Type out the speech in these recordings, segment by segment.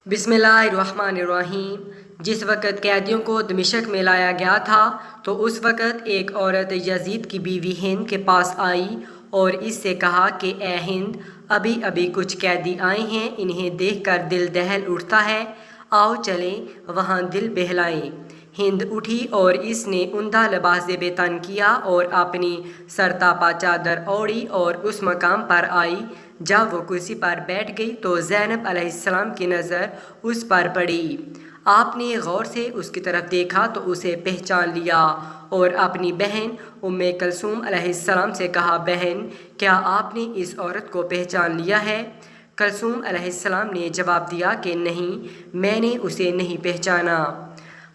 बिस्मिल्लाहिर्रहमानिर्रहीम। जिस वक़्त कैदियों को दमिश्क में लाया गया था तो उस वक़्त एक औरत यजीद की बीवी हिंद के पास आई और इससे कहा कि ए हिंद, अभी अभी कुछ कैदी आए हैं, इन्हें देखकर दिल दहल उठता है, आओ चलें वहाँ दिल बहलाएं। हिंद उठी और इसने उम्दा लिबास बेतन किया और अपनी सरतापा चादर ओढ़ी और उस मकाम पर आई। जब वो कुर्सी पर बैठ गई तो ज़ैनब अलैहिस्सलाम की नज़र उस पर पड़ी। आपने गौर से उसकी तरफ देखा तो उसे पहचान लिया और अपनी बहन उम्मे कलसूम अलैहिस्सलाम से कहा, बहन, क्या आपने इस औरत को पहचान लिया है? कलसूम अलैहिस्सलाम ने जवाब दिया कि नहीं, मैंने उसे नहीं पहचाना।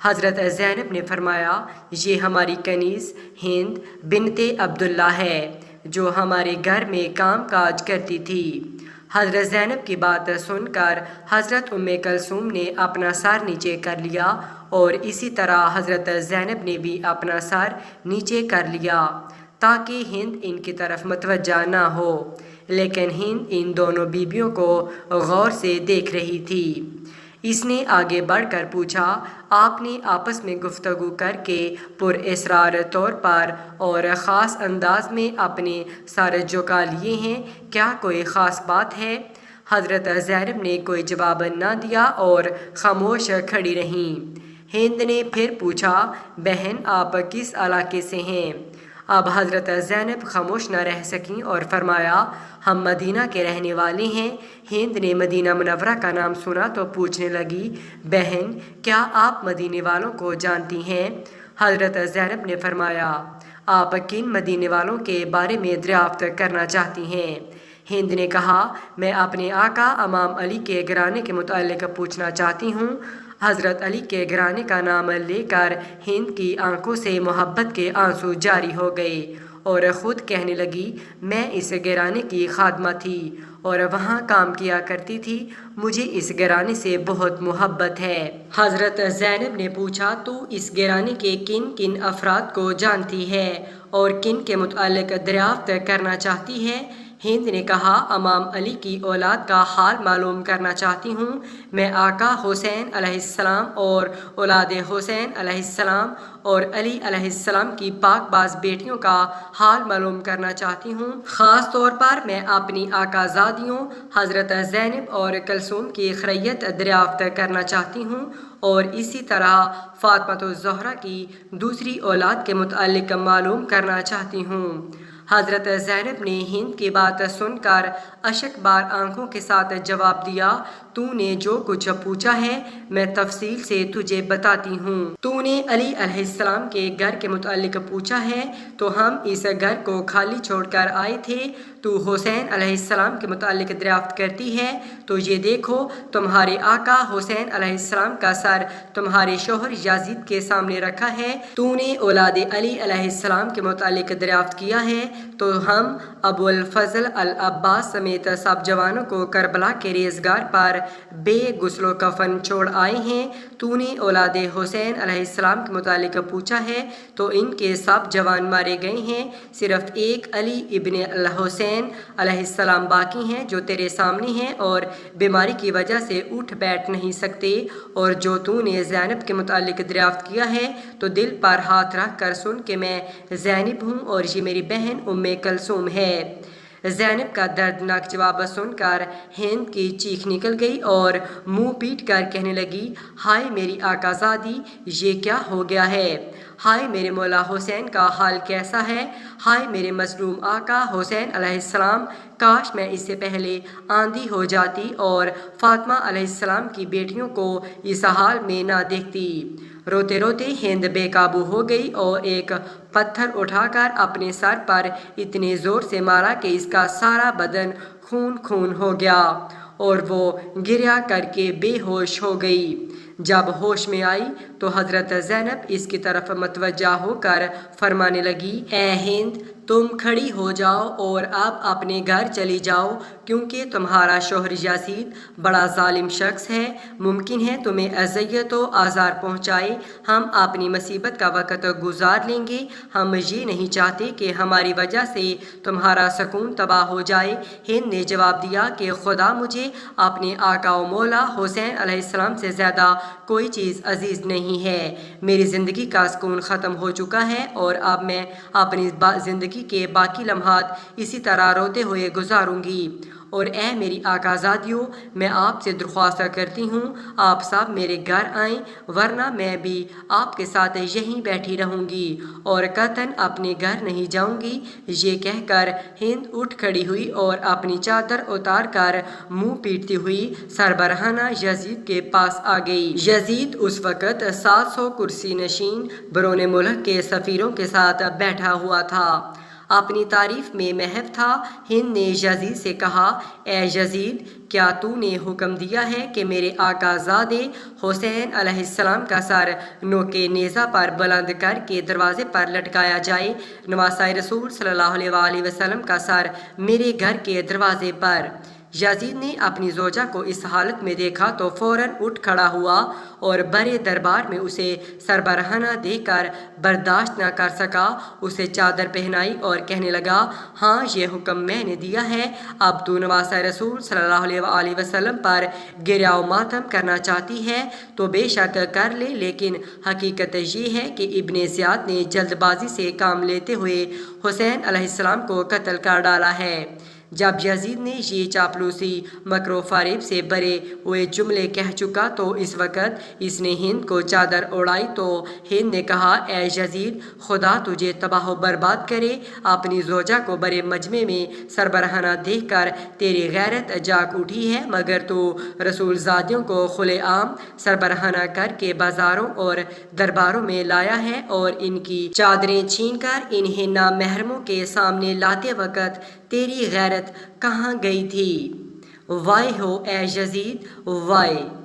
हज़रत ज़ैनब ने फरमाया, ये हमारी कनीज़ हिंद बिनते अब्दुल्ला है जो हमारे घर में काम काज करती थी। हज़रत ज़ैनब की बात सुनकर हज़रत उम्मे कलसूम ने अपना सर नीचे कर लिया और इसी तरह हज़रत ज़ैनब ने भी अपना सर नीचे कर लिया ताकि हिंद इनकी तरफ मतवज्जा ना हो, लेकिन हिंद इन दोनों बीबियों को गौर से देख रही थी। इसने आगे बढ़कर पूछा, आपने आपस में गुफ्तगू करके पुरअसरार तौर पर और ख़ास अंदाज में अपने सर झुका लिए हैं, क्या कोई ख़ास बात है? हज़रत ज़ैनब ने कोई जवाब न दिया और खामोश खड़ी रहीं। हिंद ने फिर पूछा, बहन, आप किस इलाके से हैं? अब हज़रत ज़ैनब खामोश न रह सकीं और फरमाया, हम मदीना के रहने वाले हैं। हिंद ने मदीना मुनव्वरा का नाम सुना तो पूछने लगी, बहन, क्या आप मदीने वालों को जानती हैं? हज़रत ज़ैनब ने फरमाया, आप किन मदीने वालों के बारे में दरियाफ्त करना चाहती हैं? हिंद ने कहा, मैं अपने आका इमाम अली के घराने के मुताल्लिक़ पूछना चाहती हूँ। हज़रत अली के घराने का नाम लेकर हिंद की आंखों से मोहब्बत के आंसू जारी हो गए और ख़ुद कहने लगी, मैं इस घराने की खादमा थी और वहाँ काम किया करती थी, मुझे इस घराने से बहुत मोहब्बत है। हज़रत ज़ैनब ने पूछा, तू इस घराने के किन किन अफराद को जानती है और किन के मुताल्लिक़ दरियाफ्त करना चाहती है? हिंद ने कहा, इमाम अली की औलाद का हाल मालूम करना चाहती हूँ। मैं आका हुसैन अलैहिस्सलाम और औलाद हुसैन अलैहिस्सलाम और अली अलैहिस्सलाम की पाकबाज बेटियों का हाल मालूम करना चाहती हूँ। ख़ास तौर पर मैं अपनी आकाज़ादियों हज़रत ज़ैनब और कलसूम की खैरियत दरियाफ्त करना चाहती हूँ और इसी तरह फ़ातिमा-तुज़-ज़हरा की दूसरी औलाद के मुताल्लिक़ मालूम करना चाहती हूँ। हज़रत ज़ैनब ने हिंद की बात सुनकर अशकबार आंखों के साथ जवाब दिया, तूने जो कुछ पूछा है मैं तफसील से तुझे बताती हूँ। तूने अली अलैहिस्सलाम के घर के मुताल्लिक़ पूछा है तो हम इस घर को खाली छोड़कर आए थे। तू हुसैन अलैहिस्सलाम के मुताल्लिक़ दरियाफ्त करती है तो ये देखो, तुम्हारे आका हुसैन अलैहिस्सलाम का सर तुम्हारे शोहर याजीद के सामने रखा है। तूने औलाद अली अलैहिस्सलाम के मुताल्लिक़ दरियाफ्त किया है तो हम अबुल फजल अल अब्बास समेत सब जवानों को करबला के रेज़गार पर बेगुस्लो कफन छोड़ आए हैं। तूने औलाद हुसैन अलैहिस्सलाम के मुताल्लिक़ पूछा है तो इनके सब जवान मारे गए हैं, सिर्फ एक अली इब्ने अल हुसैन अलैहिस्सलाम बाकी हैं जो तेरे सामने हैं और बीमारी की वजह से उठ बैठ नहीं सकते। और जो तूने ज़ैनब के मुताल्लिक़ दरियाफ्त किया है तो दिल पर हाथ रख कर सुन कि मैं ज़ैनब हूँ और ये मेरी बहन उम्मे कलसूम है। ज़ैनब का दर्दनाक जवाब सुनकर हिंद की चीख निकल गई और मुंह पीट कर कहने लगी, हाय मेरी आकाज़ादी, ये क्या हो गया है? हाय मेरे मौला हुसैन का हाल कैसा है? हाय मेरे मज़लूम आका हुसैन अलैहिस्सलाम, काश मैं इससे पहले आंधी हो जाती और फ़ातिमा अलैहिस्सलाम की बेटियों को इस हाल में ना देखती। रोते रोते हिंद बेकाबू हो गई और एक पत्थर उठाकर अपने सर पर इतने ज़ोर से मारा कि इसका सारा बदन खून खून हो गया और वो गिरा करके बेहोश हो गई। जब होश में आई तो हज़रत ज़ैनब इसकी तरफ मतवज्जा होकर फरमाने लगी, ए हिंद, تم کھڑی ہو جاؤ اور اب اپنے گھر چلی جاؤ، کیونکہ تمہارا شوہر یزید بڑا ظالم شخص ہے، ممکن ہے تمہیں اذیت و آزار پہنچائے۔ ہم اپنی مصیبت کا وقت گزار لیں گے، ہم یہ نہیں چاہتے کہ ہماری وجہ سے تمہارا سکون تباہ ہو جائے۔ ہند نے جواب دیا کہ خدا مجھے اپنے آقا و مولا حسین علیہ السلام سے زیادہ کوئی چیز عزیز نہیں ہے۔ میری زندگی کا سکون ختم ہو چکا ہے اور اب میں اپنی زندگی کے باقی لمحات اسی طرح روتے ہوئے گزاروں گی۔ اور اے میری آقا زادیوں، میں آپ سے درخواست کرتی ہوں آپ سب میرے گھر آئیں، ورنہ میں بھی آپ کے ساتھ یہیں بیٹھی رہوں گی اور قطعاً اپنے گھر نہیں جاؤں گی۔ یہ کہہ کر ہند اٹھ کھڑی ہوئی اور اپنی چادر اتار کر منہ پیٹتی ہوئی سربراہانہ یزید کے پاس آ گئی۔ یزید اس وقت 700 کرسی نشین بیرون ملک کے سفیروں کے ساتھ بیٹھا ہوا تھا، اپنی تعریف میں محو تھا۔ ہند نے یزید سے کہا، اے یزید، کیا تو نے حکم دیا ہے کہ میرے آقا زادے حسین علیہ السلام کا سر نوک نیزہ پر بلند کر کے دروازے پر لٹکایا جائے؟ نواسۂ رسول صلی اللہ علیہ وآلہ وسلم کا سر میرے گھر کے دروازے پر۔ یزید نے اپنی زوجہ کو اس حالت میں دیکھا تو فوراً اٹھ کھڑا ہوا اور بڑے دربار میں اسے سربراہانہ دیکھ کر برداشت نہ کر سکا، اسے چادر پہنائی اور کہنے لگا، ہاں یہ حکم میں نے دیا ہے، اب تو نواسۂ رسول صلی اللہ علیہ وآلہ وسلم پر گریہ و ماتم کرنا چاہتی ہے تو بے شک کر لے، لیکن حقیقت یہ ہے کہ ابن زیاد نے جلد بازی سے کام لیتے ہوئے حسین علیہ السلام کو قتل کر ڈالا ہے۔ جب یزید نے یہ چاپلوسی، مکر و فریب سے بھرے ہوئے جملے کہہ چکا تو اس وقت اس نے ہند کو چادر اڑائی تو ہند نے کہا، اے یزید، خدا تجھے تباہ و برباد کرے۔ اپنی زوجہ کو بڑے مجمع میں سربراہانہ دیکھ کر تیری غیرت جاگ اٹھی ہے، مگر تو رسول زادیوں کو کھلے عام سربراہانہ کر کے بازاروں اور درباروں میں لایا ہے اور ان کی چادریں چھین کر انہیں نامحرموں کے سامنے لاتے وقت تیری غیرت کہاں گئی تھی؟ وائے ہو اے یزید، وائے!